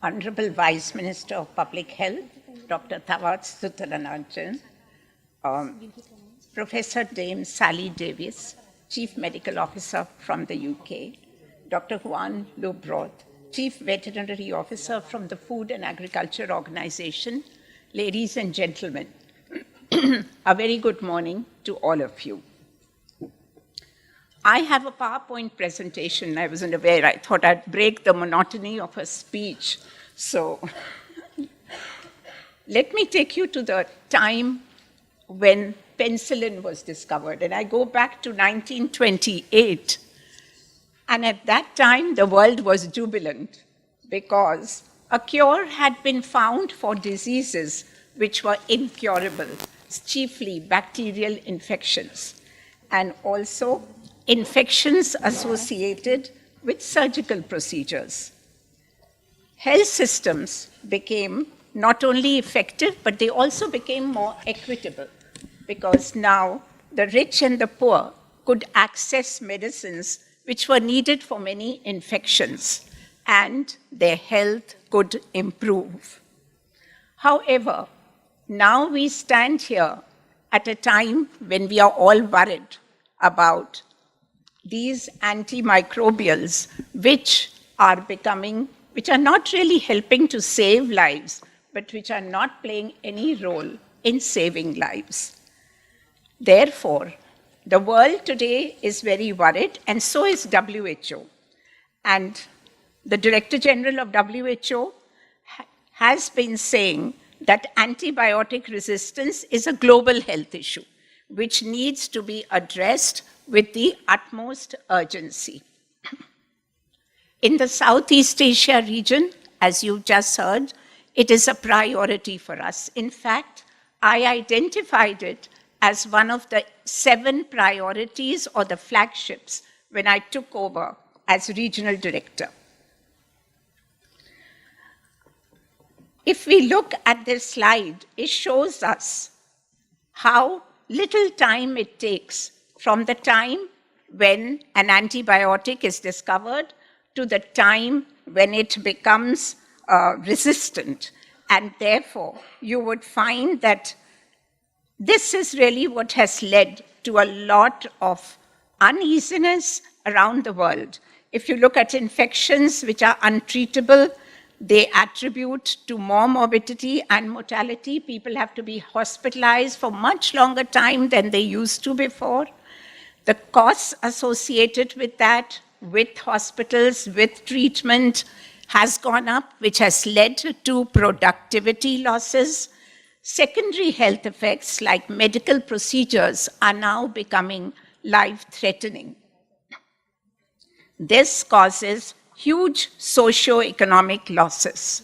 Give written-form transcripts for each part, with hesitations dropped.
Honorable Vice Minister of Public Health, Dr. Thawat Sutharanan, Professor Dame Sally Davis, Chief Medical Officer from the UK, Dr. Juan Lubroth, Chief Veterinary Officer from the Food and Agriculture Organization, ladies and gentlemen, a very good morning to all of you. I have a PowerPoint presentation. I wasn't aware. I thought I'd break the monotony of a speech. So let me take you to the time when penicillin was discovered. And I go back to 1928. And at that time, the world was jubilant because a cure had been found for diseases which were incurable, chiefly bacterial infections, and also infections associated with surgical procedures. Health systems became not only effective, but they also became more equitable because now the rich and the poor could access medicines which were needed for many infections, and their health could improve. However, now we stand here at a time when we are all worried about these antimicrobials, which are not really helping to save lives, but which are not playing any role in saving lives. Therefore, the world today is very worried, and so is WHO. And the Director General of WHO has been saying that antibiotic resistance is a global health issue, which needs to be addressed with the utmost urgency. In the Southeast Asia region, as you just heard, it is a priority for us. In fact, I identified it as one of the 7 priorities or the flagships when I took over as regional director. If we look at this slide, it shows us how little time it takes from the time when an antibiotic is discovered to the time when it becomes resistant. And therefore, you would find that this is really what has led to a lot of uneasiness around the world. If you look at infections which are untreatable, they attribute to more morbidity and mortality. People have to be hospitalized for much longer time than they used to before. The costs associated with that, with hospitals, with treatment, has gone up, which has led to productivity losses. Secondary health effects like medical procedures are now becoming life-threatening. This causes huge socio-economic losses.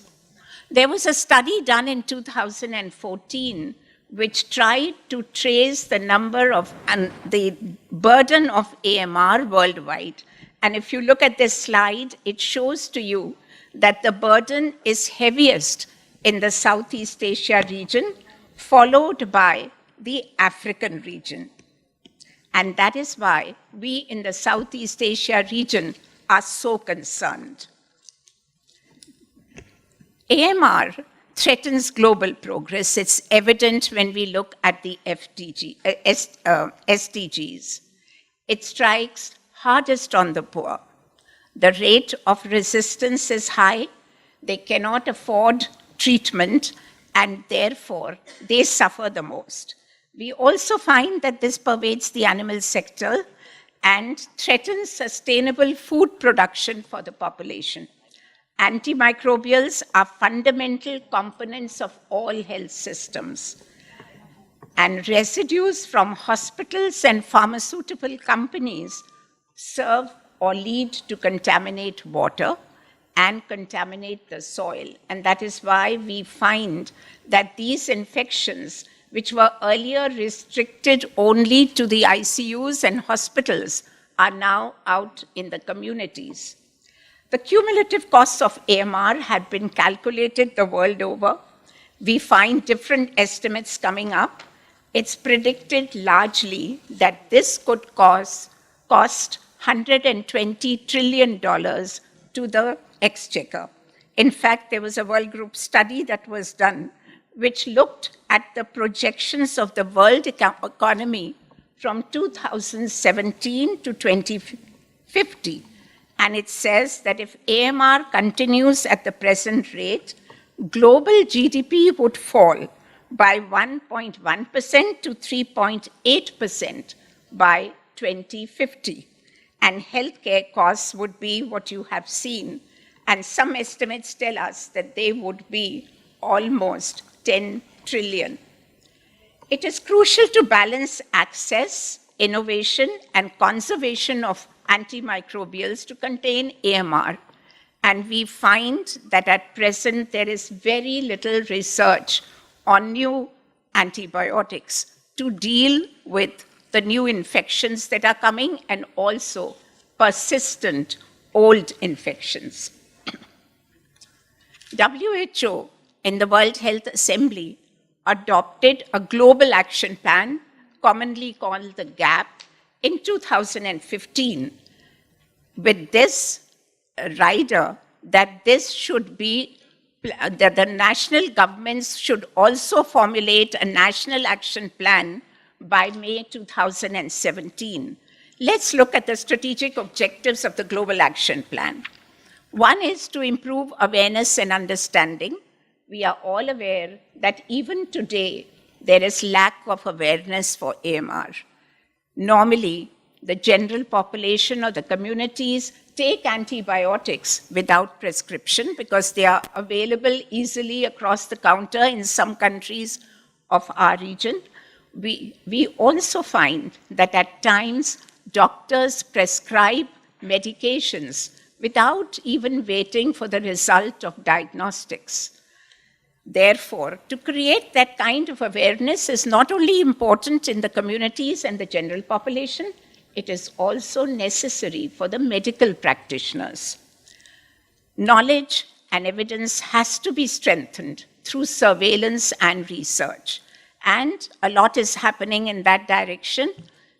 There was a study done in 2014 which tried to trace the number of and the burden of AMR worldwide. And if you look at this slide, it shows to you that the burden is heaviest in the Southeast Asia region, followed by the African region. And that is why we in the Southeast Asia region are so concerned. AMR threatens global progress. It's evident when we look at the SDGs. It strikes hardest on the poor. The rate of resistance is high. They cannot afford treatment, and therefore they suffer the most. We also find that this pervades the animal sector and threatens sustainable food production for the population. Antimicrobials are fundamental components of all health systems. And residues from hospitals and pharmaceutical companies serve or lead to contaminate water and contaminate the soil. And that is why we find that these infections, which were earlier restricted only to the ICUs and hospitals, are now out in the communities. The cumulative costs of AMR have been calculated the world over. We find different estimates coming up. It's predicted largely that this could cost $120 trillion to the exchequer. In fact, there was a World Group study that was done which looked at the projections of the world economy from 2017 to 2050. And it says that if AMR continues at the present rate, global GDP would fall by 1.1% to 3.8% by 2050. And healthcare costs would be what you have seen. And some estimates tell us that they would be almost 10 trillion. It is crucial to balance access, innovation, and conservation of antimicrobials to contain AMR. And we find that at present there is very little research on new antibiotics to deal with the new infections that are coming and also persistent old infections. WHO in the World Health Assembly adopted a global action plan, commonly called the GAP, in 2015, with this rider that this should be, that the national governments should also formulate a national action plan by May 2017. Let's look at the strategic objectives of the Global Action Plan. One is to improve awareness and understanding. We are all aware that even today, there is lack of awareness for AMR. Normally, the general population or the communities take antibiotics without prescription because they are available easily across the counter in some countries of our region. We also find that at times doctors prescribe medications without even waiting for the result of diagnostics. Therefore, to create that kind of awareness is not only important in the communities and the general population, it is also necessary for the medical practitioners. Knowledge and evidence has to be strengthened through surveillance and research. And a lot is happening in that direction.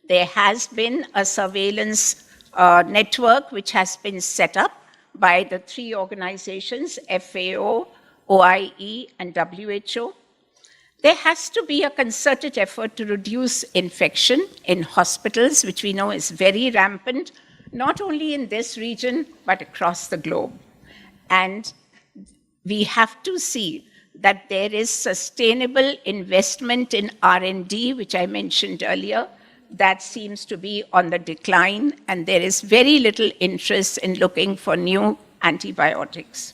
There has been a surveillance network which has been set up by the three organizations, FAO, OIE, and WHO. There has to be a concerted effort to reduce infection in hospitals, which we know is very rampant, not only in this region, but across the globe. And we have to see that there is sustainable investment in R&D, which I mentioned earlier, that seems to be on the decline, and there is very little interest in looking for new antibiotics.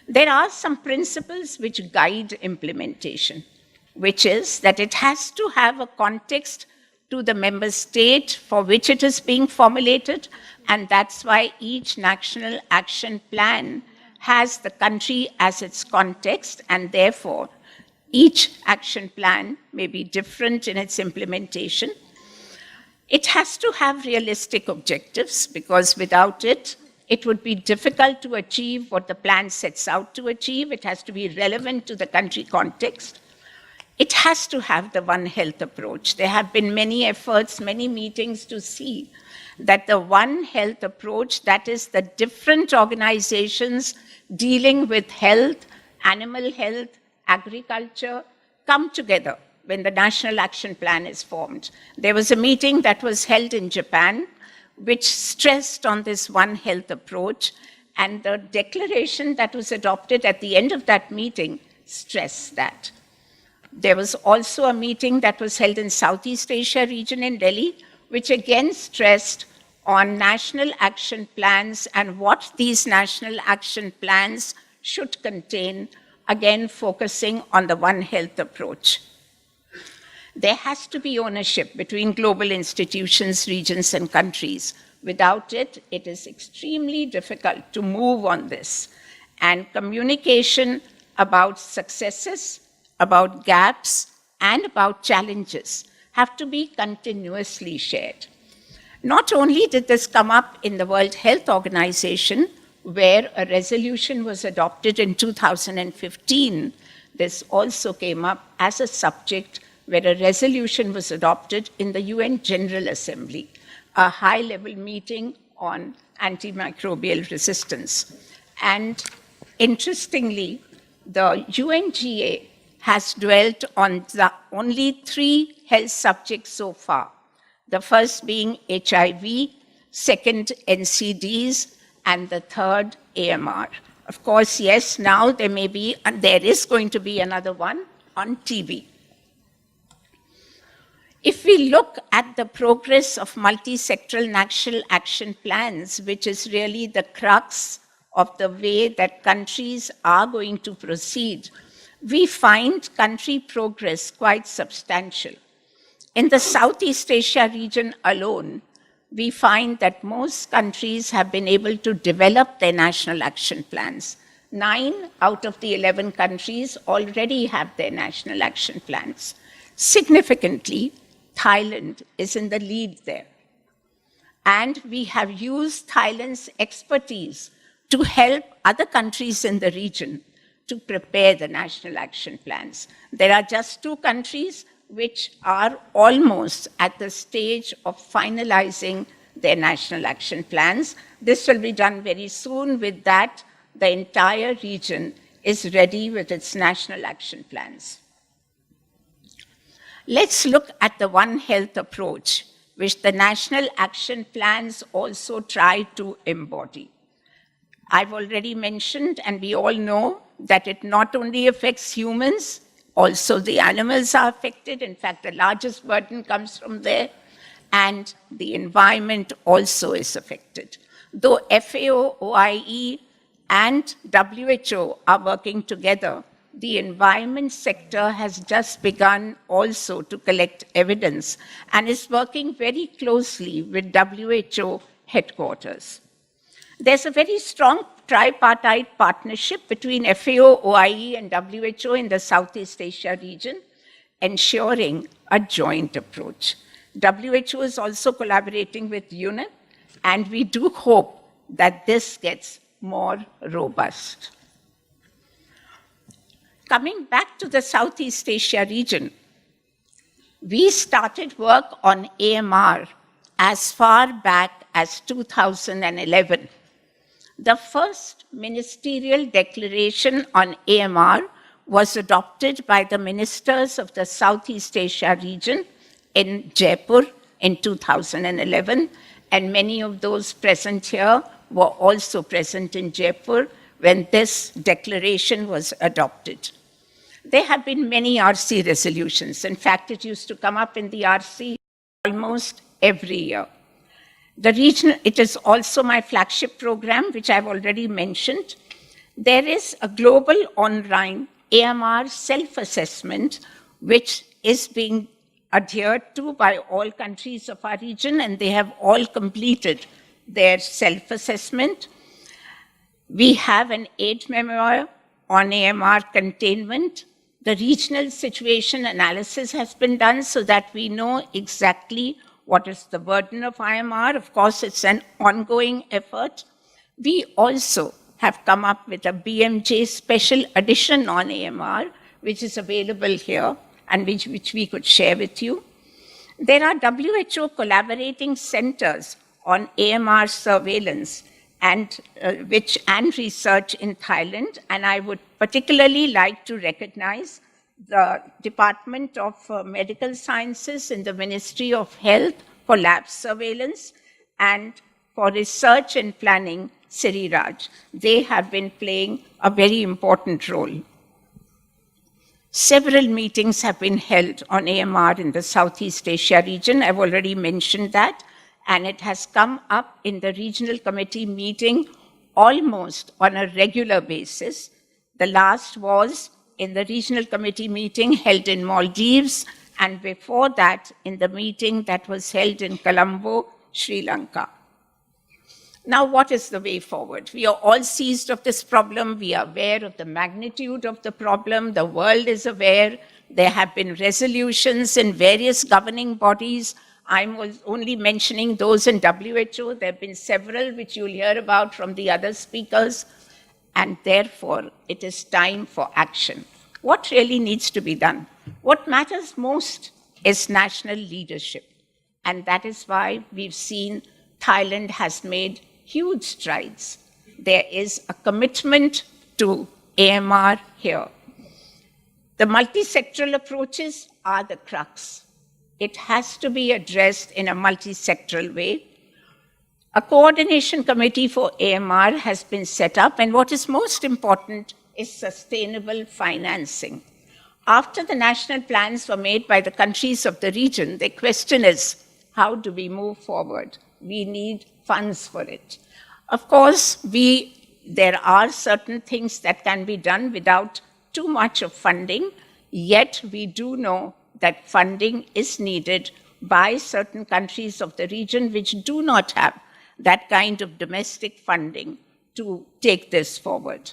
There are some principles which guide implementation, which is that it has to have a context to the member state for which it is being formulated, and that's why each national action plan has the country as its context, and therefore each action plan may be different in its implementation. It has to have realistic objectives, because without it, it would be difficult to achieve what the plan sets out to achieve. It has to be relevant to the country context. It has to have the One Health approach. There have been many efforts, many meetings to see that the One Health approach, that is the different organizations dealing with health, animal health, agriculture, come together when the National Action Plan is formed. There was a meeting that was held in Japan which stressed on this One Health approach, and the declaration that was adopted at the end of that meeting stressed that. There was also a meeting that was held in Southeast Asia region in Delhi, which again stressed on national action plans and what these national action plans should contain, again focusing on the One Health approach. There has to be ownership between global institutions, regions, and countries. Without it, it is extremely difficult to move on this. And communication about successes, about gaps, and about challenges have to be continuously shared. Not only did this come up in the World Health Organization, where a resolution was adopted in 2015, this also came up as a subject where a resolution was adopted in the UN General Assembly, a high-level meeting on antimicrobial resistance. And Interestingly, the UNGA has dwelt on only 3 health subjects so far. The first being HIV, second NCDs, and the third AMR. Of course, yes, now there is going to be another one on TB. If we look at the progress of multi-sectoral national action plans, which is really the crux of the way that countries are going to proceed, we find country progress quite substantial. In the Southeast Asia region alone, we find that most countries have been able to develop their national action plans. 9 out of the 11 countries already have their national action plans. Significantly, Thailand is in the lead there. And we have used Thailand's expertise to help other countries in the region to prepare the national action plans. There are just 2 countries which are almost at the stage of finalizing their national action plans. This will be done very soon. With that, the entire region is ready with its national action plans. Let's look at the One Health approach, which the national action plans also try to embody. I've already mentioned, and we all know, that it not only affects humans, also the animals are affected. In fact, the largest burden comes from there, and the environment also is affected. Though FAO, OIE, and WHO are working together, the environment sector has just begun also to collect evidence and is working very closely with WHO headquarters. There's a very strong tripartite partnership between FAO, OIE, and WHO in the Southeast Asia region, ensuring a joint approach. WHO is also collaborating with UNEP, and we do hope that this gets more robust. Coming back to the Southeast Asia region, we started work on AMR as far back as 2011. The first ministerial declaration on AMR was adopted by the ministers of the Southeast Asia region in Jaipur in 2011, and many of those present here were also present in Jaipur when this declaration was adopted. There have been many RC resolutions. In fact, it used to come up in the RC almost every year. It is also my flagship program, which I've already mentioned. There is a global online AMR self-assessment, which is being adhered to by all countries of our region, and they have all completed their self-assessment. We have an aid memoir on AMR containment. The regional situation analysis has been done so that we know exactly what is the burden of AMR. Of course, it's an ongoing effort. We also have come up with a BMJ special edition on AMR, which is available here and which we could share with you. There are WHO collaborating centers on AMR surveillance and research in Thailand, and I would particularly like to recognize the Department of Medical Sciences in the Ministry of Health for lab surveillance, and for research and planning, Siri Raj. They have been playing a very important role. Several meetings have been held on AMR in the Southeast Asia region. I've already mentioned that, and it has come up in the regional committee meeting almost on a regular basis. The last was in the regional committee meeting held in Maldives, and before that in the meeting that was held in Colombo, Sri Lanka. Now, what is the way forward? We are all seized of this problem. We are aware of the magnitude of the problem. The world is aware. There have been resolutions in various governing bodies. I'm only mentioning those in WHO. There have been several which you'll hear about from the other speakers. And therefore, it is time for action. What really needs to be done? What matters most is national leadership. And that is why we've seen Thailand has made huge strides. There is a commitment to AMR here. The multi-sectoral approaches are the crux. It has to be addressed in a multi-sectoral way. A coordination committee for AMR has been set up, and what is most important is sustainable financing. After the national plans were made by the countries of the region, the question is, how do we move forward? We need funds for it. Of course, there are certain things that can be done without too much of funding, yet we do know that funding is needed by certain countries of the region which do not have that kind of domestic funding to take this forward.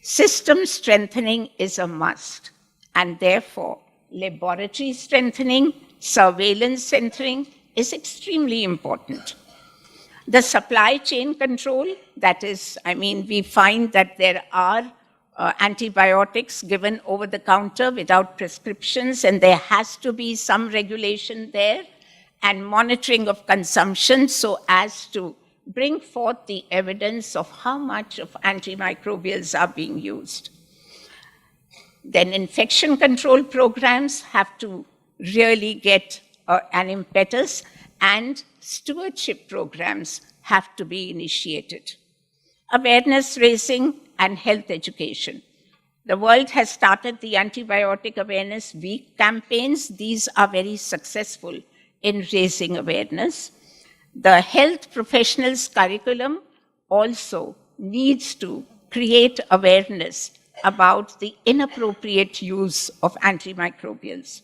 System strengthening is a must, and therefore laboratory strengthening, surveillance strengthening is extremely important. The supply chain control, that is, we find that there are antibiotics given over the counter without prescriptions, and there has to be some regulation there, and monitoring of consumption so as to bring forth the evidence of how much of antimicrobials are being used. Then infection control programs have to really get an impetus, and stewardship programs have to be initiated. Awareness raising and health education. The world has started the Antibiotic Awareness Week campaigns. These are very successful in raising awareness. The health professionals curriculum also needs to create awareness about the inappropriate use of antimicrobials,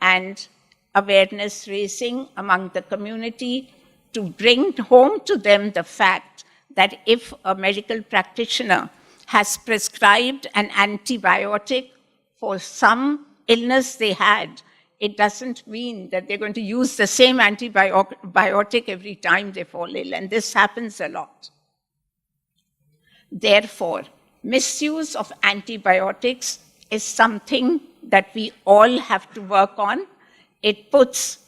and awareness raising among the community to bring home to them the fact that if a medical practitioner has prescribed an antibiotic for some illness they had, it doesn't mean that they're going to use the same antibiotic every time they fall ill, and this happens a lot. Therefore, misuse of antibiotics is something that we all have to work on. It puts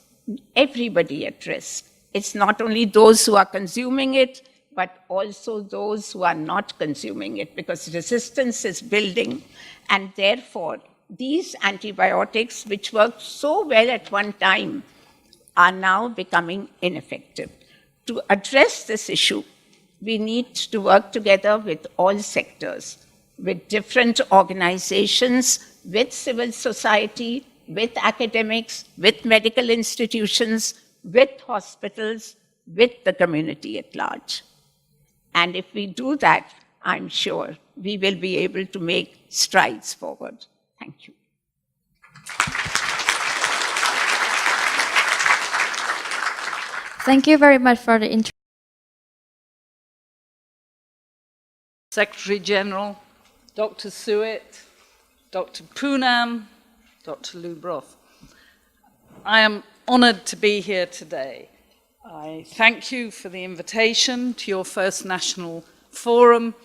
everybody at risk. It's not only those who are consuming it, but also those who are not consuming it, because resistance is building, and therefore these antibiotics, which worked so well at one time, are now becoming ineffective. To address this issue, we need to work together with all sectors, with different organizations, with civil society, with academics, with medical institutions, with hospitals, with the community at large. And if we do that, I'm sure we will be able to make strides forward. Thank you. Thank you very much for the introduction. Secretary General, Dr. Suet, Dr. Poonam, Dr. Lubrov. I am honoured to be here today. I thank you for the invitation to your first national forum,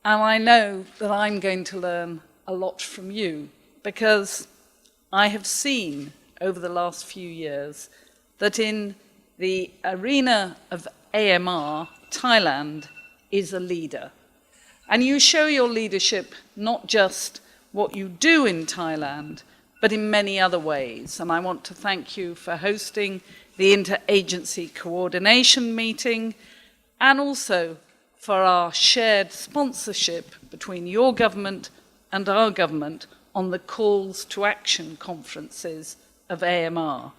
and I know that I'm going to learn a lot from you, because I have seen over the last few years that in the arena of AMR, Thailand is a leader. And you show your leadership not just what you do in Thailand, but in many other ways. And I want to thank you for hosting the interagency coordination meeting, and also for our shared sponsorship between your government and our government on the calls to action conferences of AMR.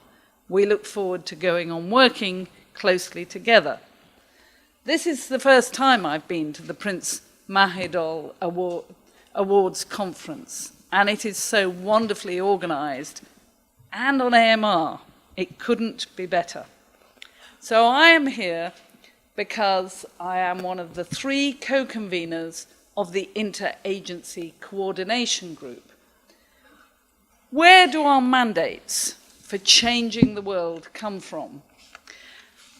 We look forward to going on working closely together. This is the first time I've been to the Prince Mahidol Awards Conference, and it is so wonderfully organised, and on AMR. It couldn't be better. So I am here because I am one of the 3 co-conveners of the Interagency Coordination Group. Where do our mandates for changing the world come from?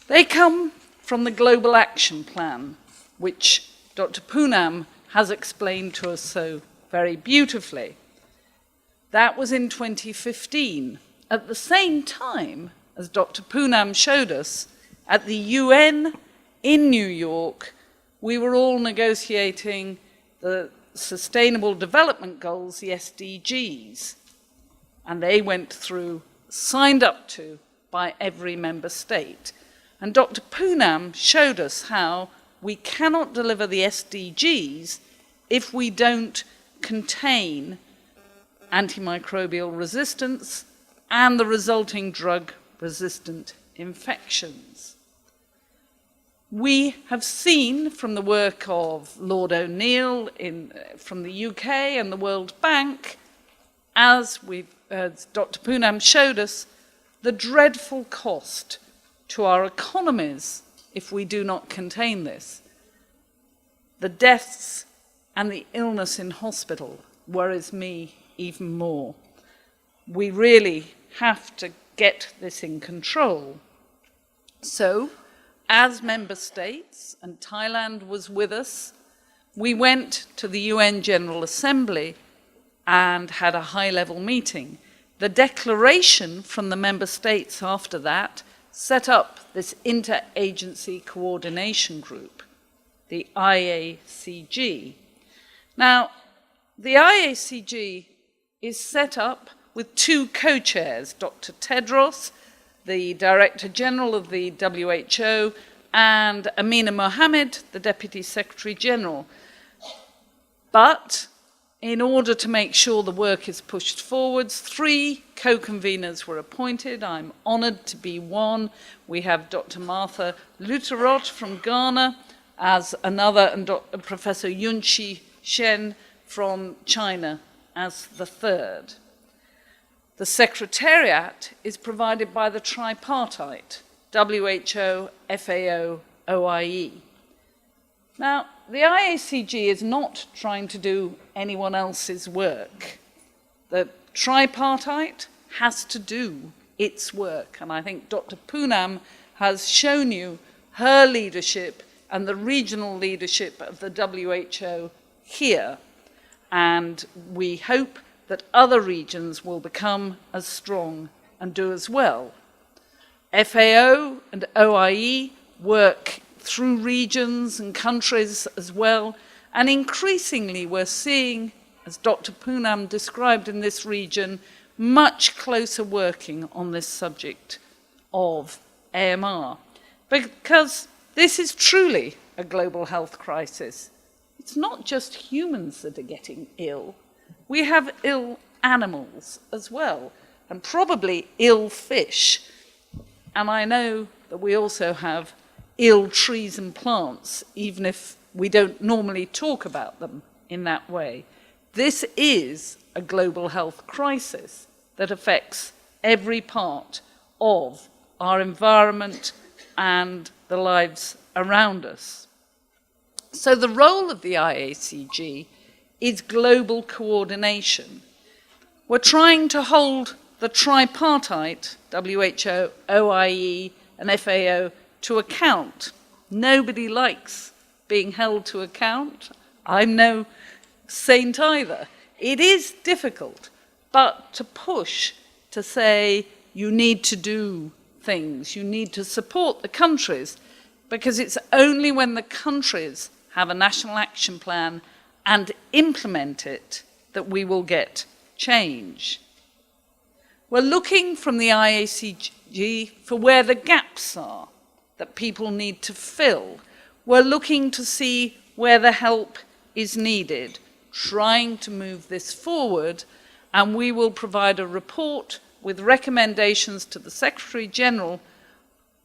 They come from the Global Action Plan, which Dr. Poonam has explained to us so very beautifully. That was in 2015, at the same time as Dr. Poonam showed us at the UN in New York, we were all negotiating the Sustainable Development Goals, the SDGs, and they went through, signed up to by every member state. And Dr. Poonam showed us how we cannot deliver the SDGs if we don't contain antimicrobial resistance and the resulting drug-resistant infections. We have seen from the work of Lord O'Neill from the UK and the World Bank, as Dr. Poonam showed us, the dreadful cost to our economies if we do not contain this. The deaths and the illness in hospital worries me even more. We really have to get this in control. So, as member states, and Thailand was with us, we went to the UN General Assembly and had a high-level meeting. The declaration from the member states after that set up this interagency coordination group, the IACG. Now, the IACG is set up with two co-chairs, Dr. Tedros, the Director General of the WHO, and Amina Mohammed, the Deputy Secretary General. But in order to make sure the work is pushed forwards, 3 co-conveners were appointed. I'm honoured to be one. We have Dr. Martha Lutherot from Ghana as another, and Professor Yunxi Shen from China as the third. The Secretariat is provided by the tripartite, WHO, FAO, OIE. Now, the IACG is not trying to do anyone else's work. The tripartite has to do its work, and I think Dr. Poonam has shown you her leadership and the regional leadership of the WHO here, and we hope that other regions will become as strong and do as well. FAO and OIE work through regions and countries as well, and increasingly we're seeing, as Dr. Poonam described in this region, much closer working on this subject of AMR, because this is truly a global health crisis. It's not just humans that are getting ill. We have ill animals as well, and probably ill fish. And I know that we also have ill trees and plants, even if we don't normally talk about them in that way. This is a global health crisis that affects every part of our environment and the lives around us. So the role of the IACG is global coordination. We're trying to hold the tripartite, WHO, OIE, and FAO, to account. Nobody likes being held to account. I'm no saint either. It is difficult, but to push, to say you need to do things, you need to support the countries, because it's only when the countries have a national action plan and implement it that we will get change. We're looking from the IACG for where the gaps are that people need to fill. We're looking to see where the help is needed, trying to move this forward, and we will provide a report with recommendations to the Secretary General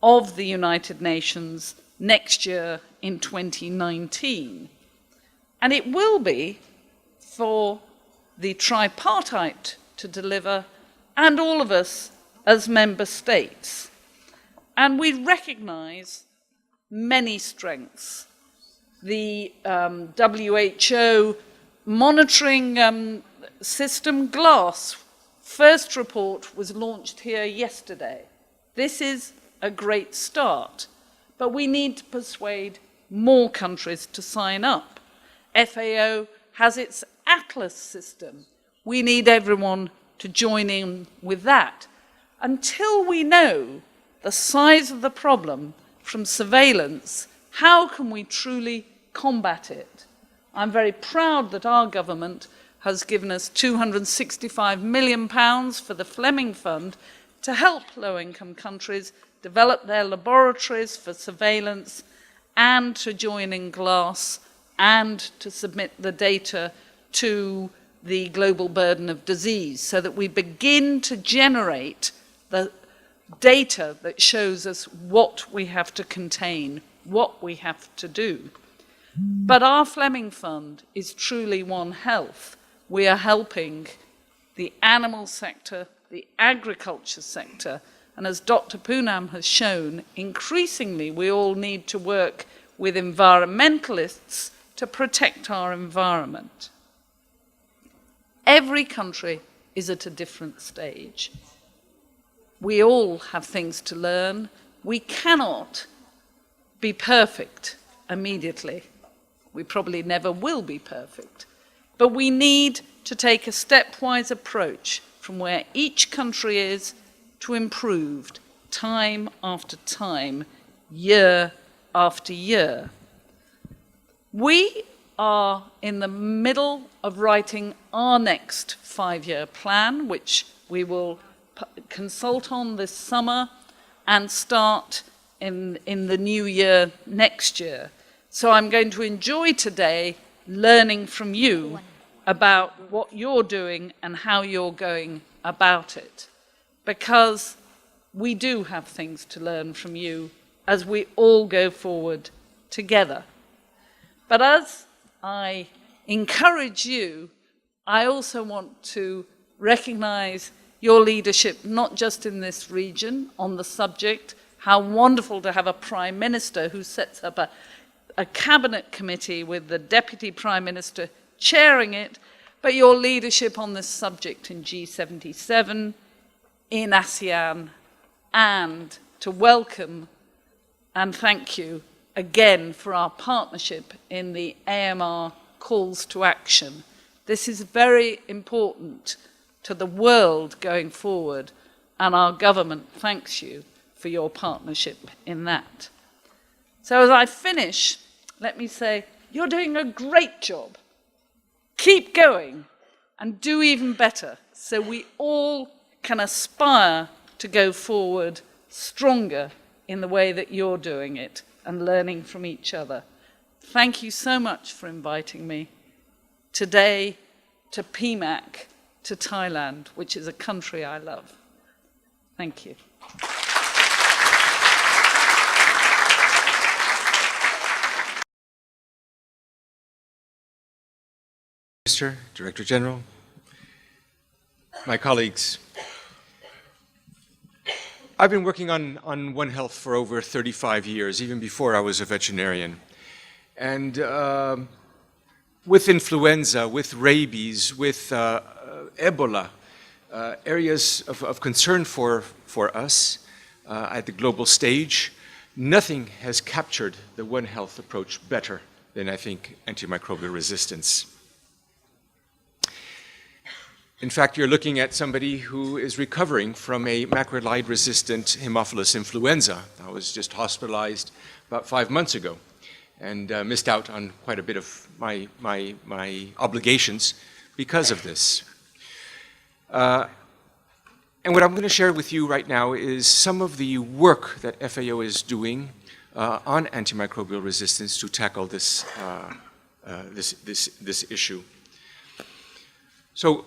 of the United Nations next year in 2019. And it will be for the tripartite to deliver, and all of us as member states. And we recognise many strengths. The WHO monitoring system, GLASS, first report was launched here yesterday. This is a great start, but we need to persuade more countries to sign up. FAO has its Atlas system. We need everyone to join in with that. Until we know the size of the problem from surveillance, how can we truly combat it. I'm very proud that our government has given us £265 million for the Fleming Fund to help low-income countries develop their laboratories for surveillance and to join in GLASS and to submit the data to the global burden of disease so that we begin to generate the data that shows us what we have to contain, what we have to do. But our Fleming Fund is truly One Health. We are helping the animal sector, the agriculture sector, and as Dr. Poonam has shown, increasingly we all need to work with environmentalists to protect our environment. Every country is at a different stage. We all have things to learn. We cannot be perfect immediately. We probably never will be perfect. But we need to take a stepwise approach from where each country is to improved time after time, year after year. We are in the middle of writing our next 5-year plan, which we will consult on this summer and start in the new year next year. So I'm going to enjoy today learning from you about what you're doing and how you're going about it, because we do have things to learn from you as we all go forward together. But as I encourage you, I also want to recognize your leadership, not just in this region on the subject. How wonderful to have a Prime Minister who sets up a cabinet committee with the Deputy Prime Minister chairing it, but your leadership on this subject in G77, in ASEAN, and to welcome and thank you again for our partnership in the AMR calls to action. This is very important to the world going forward, and our government thanks you for your partnership in that. So as I finish, let me say, you're doing a great job. Keep going and do even better so we all can aspire to go forward stronger in the way that you're doing it and learning from each other. Thank you so much for inviting me today to PMAC, to Thailand, which is a country I love. Thank you. Mr. Director General, my colleagues, I've been working on One Health for over 35 years, even before I was a veterinarian. And with influenza, with rabies, with Ebola, areas of concern for us at the global stage, nothing has captured the One Health approach better than, I think, antimicrobial resistance. In fact, you're looking at somebody who is recovering from a macrolide-resistant Haemophilus influenza. I was just hospitalized about 5 months ago and missed out on quite a bit of my obligations because of this. And what I'm going to share with you right now is some of the work that FAO is doing on antimicrobial resistance to tackle this, this issue. So,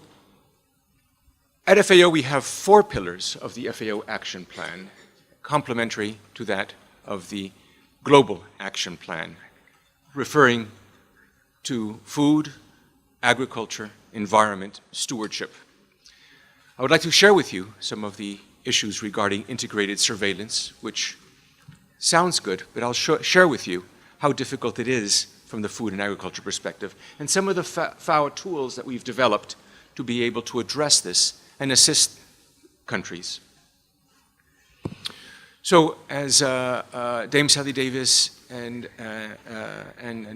at FAO, we have 4 pillars of the FAO Action Plan, complementary to that of the Global Action Plan, referring to food, agriculture, environment, stewardship. I would like to share with you some of the issues regarding integrated surveillance, which sounds good, but I'll share with you how difficult it is from the food and agriculture perspective, and some of the FAO tools that we've developed to be able to address this and assist countries. So, as Dame Sally Davis and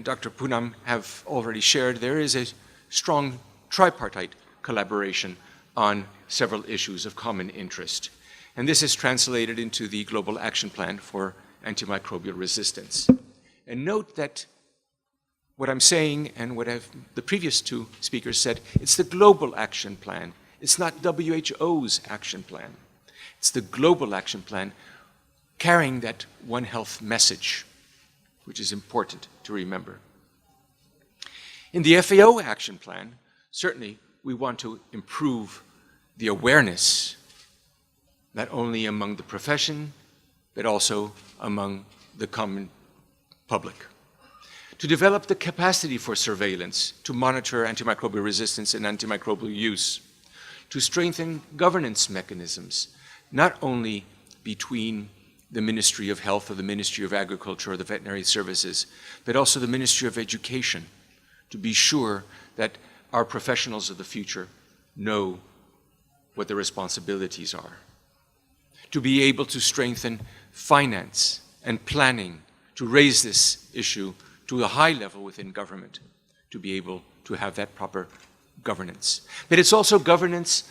Dr. Poonam have already shared, there is a strong tripartite collaboration on several issues of common interest. And this is translated into the Global Action Plan for Antimicrobial Resistance. And note that what I'm saying and what the previous two speakers said, it's the global action plan. It's not WHO's action plan. It's the global action plan carrying that One Health message, which is important to remember. In the FAO action plan, certainly we want to improve the awareness, not only among the profession, but also among the common public. To develop the capacity for surveillance, to monitor antimicrobial resistance and antimicrobial use, to strengthen governance mechanisms, not only between the Ministry of Health or the Ministry of Agriculture or the Veterinary Services, but also the Ministry of Education, to be sure that our professionals of the future know what their responsibilities are. To be able to strengthen finance and planning, to raise this issue to a high level within government, to be able to have that proper governance. But it's also governance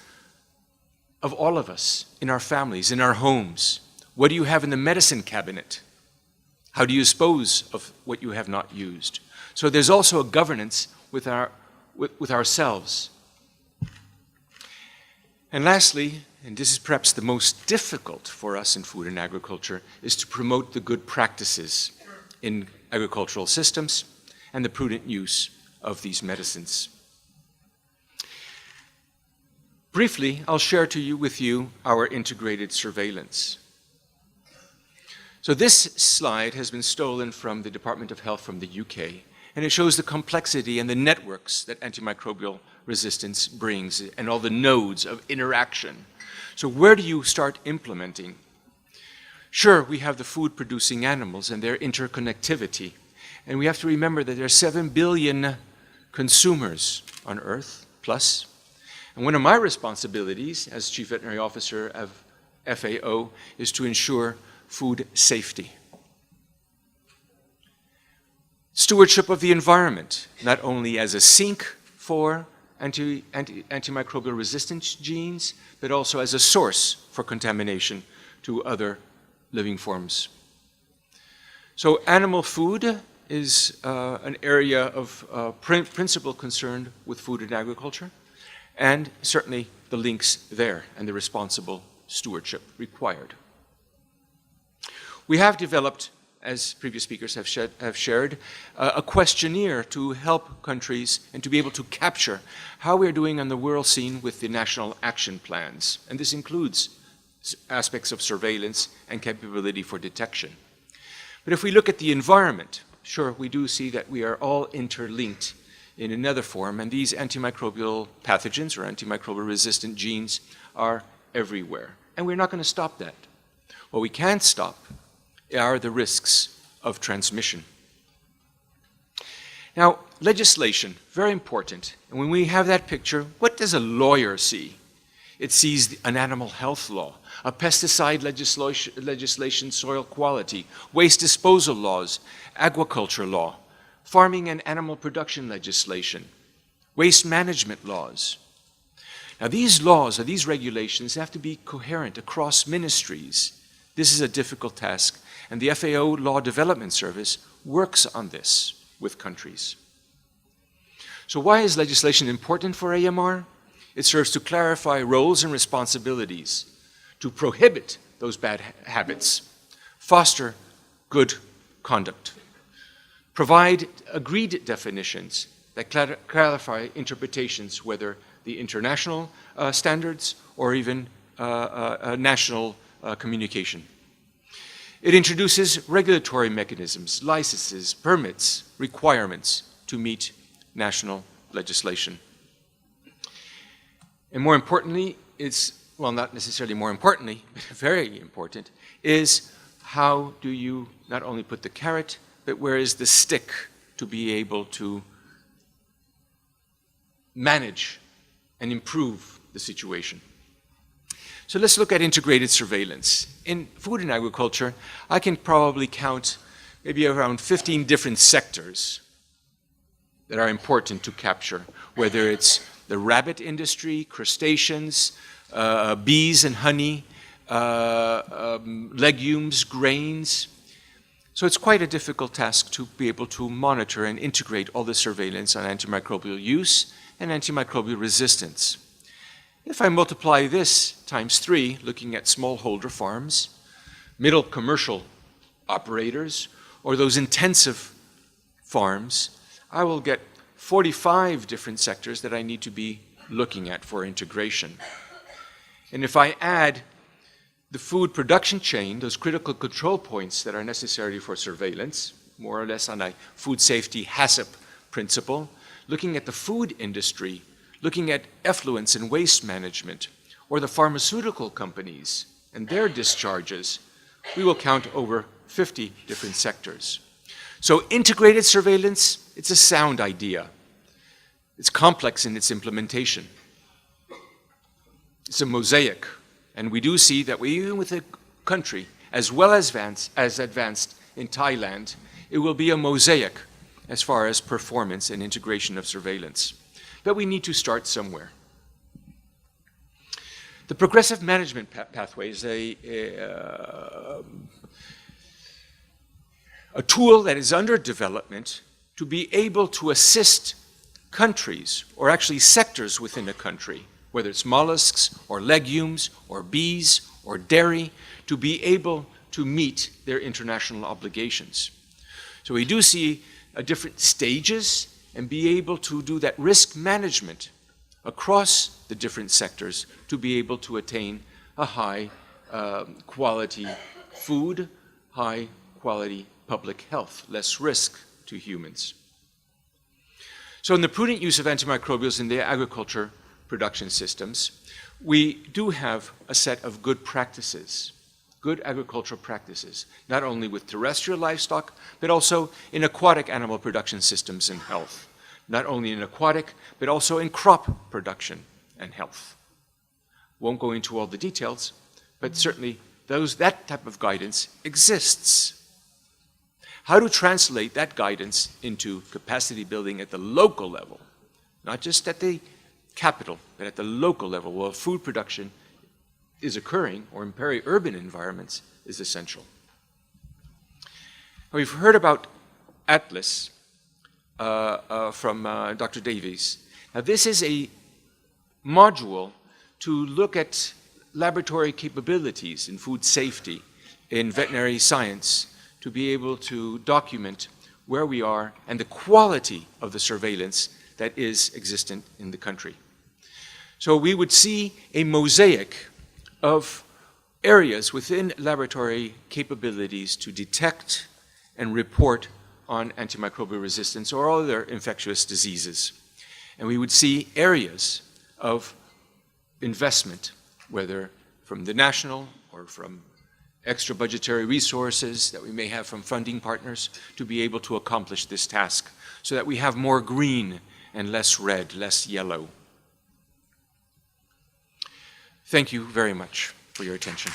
of all of us, in our families, in our homes. What do you have in the medicine cabinet? How do you dispose of what you have not used? So there's also a governance with ourselves. And lastly, and this is perhaps the most difficult for us in food and agriculture, is to promote the good practices in agricultural systems and the prudent use of these medicines. Briefly, I'll share with you our integrated surveillance. So this slide has been stolen from the Department of Health from the UK, and it shows the complexity and the networks that antimicrobial resistance brings and all the nodes of interaction. So where do you start implementing? Sure, we have the food-producing animals and their interconnectivity, and we have to remember that there are 7 billion consumers on Earth, plus. And one of my responsibilities as Chief Veterinary Officer of FAO is to ensure food safety. Stewardship of the environment, not only as a sink for antimicrobial resistance genes, but also as a source for contamination to other living forms. So animal food is an area of principal concern with food and agriculture, and certainly the links there and the responsible stewardship required. We have developed, as previous speakers have shared, a questionnaire to help countries and to be able to capture how we're doing on the world scene with the national action plans. And this includes aspects of surveillance and capability for detection. But if we look at the environment, sure, we do see that we are all interlinked in another form, and these antimicrobial pathogens or antimicrobial resistant genes are everywhere. And we're not going to stop that. What we can stop are the risks of transmission. Now, legislation, very important. And when we have that picture, what does a lawyer see? It sees an animal health law, a pesticide legislation, soil quality, waste disposal laws, agriculture law, farming and animal production legislation, waste management laws. Now, these laws or these regulations have to be coherent across ministries. This is a difficult task, and the FAO Law Development Service works on this with countries. So why is legislation important for AMR? It serves to clarify roles and responsibilities, to prohibit those bad habits, foster good conduct, provide agreed definitions that clarify interpretations, whether the international standards or even national communication. It introduces regulatory mechanisms, licenses, permits, requirements to meet national legislation. And more importantly, well, not necessarily more importantly, but very important, is how do you not only put the carrot, but where is the stick to be able to manage and improve the situation. So let's look at integrated surveillance. In food and agriculture, I can probably count maybe around 15 different sectors that are important to capture, whether it's the rabbit industry, crustaceans, bees and honey, legumes, grains. So it's quite a difficult task to be able to monitor and integrate all the surveillance on antimicrobial use and antimicrobial resistance. If I multiply this times 3, looking at smallholder farms, middle commercial operators, or those intensive farms, I will get 45 different sectors that I need to be looking at for integration. And if I add the food production chain, those critical control points that are necessary for surveillance, more or less on a food safety HACCP principle, looking at the food industry, looking at effluents and waste management, or the pharmaceutical companies and their discharges, we will count over 50 different sectors. So integrated surveillance, it's a sound idea. It's complex in its implementation. It's a mosaic. And we do see that even with a country as well as advanced in Thailand, it will be a mosaic as far as performance and integration of surveillance. But we need to start somewhere. The progressive management pathway is a tool that is under development to be able to assist countries, or actually sectors within a country, whether it's mollusks or legumes or bees or dairy, to be able to meet their international obligations. So we do see different stages and be able to do that risk management across the different sectors to be able to attain a high quality food, high quality public health, less risk to humans. So in the prudent use of antimicrobials in the agriculture production systems, we do have a set of good practices, good agricultural practices, not only with terrestrial livestock, but also in aquatic animal production systems and health. Not only in aquatic, but also in crop production and health. Won't go into all the details, but certainly that type of guidance exists. How to translate that guidance into capacity building at the local level, not just at the capital, but at the local level, where food production is occurring, or in peri-urban environments, is essential. We've heard about Atlas from Dr. Davies. Now, this is a module to look at laboratory capabilities in food safety, in veterinary science, to be able to document where we are and the quality of the surveillance that is existent in the country. So we would see a mosaic of areas within laboratory capabilities to detect and report on antimicrobial resistance or other infectious diseases. And we would see areas of investment, whether from the national or from extra budgetary resources that we may have from funding partners, to be able to accomplish this task so that we have more green and less red, less yellow. Thank you very much for your attention.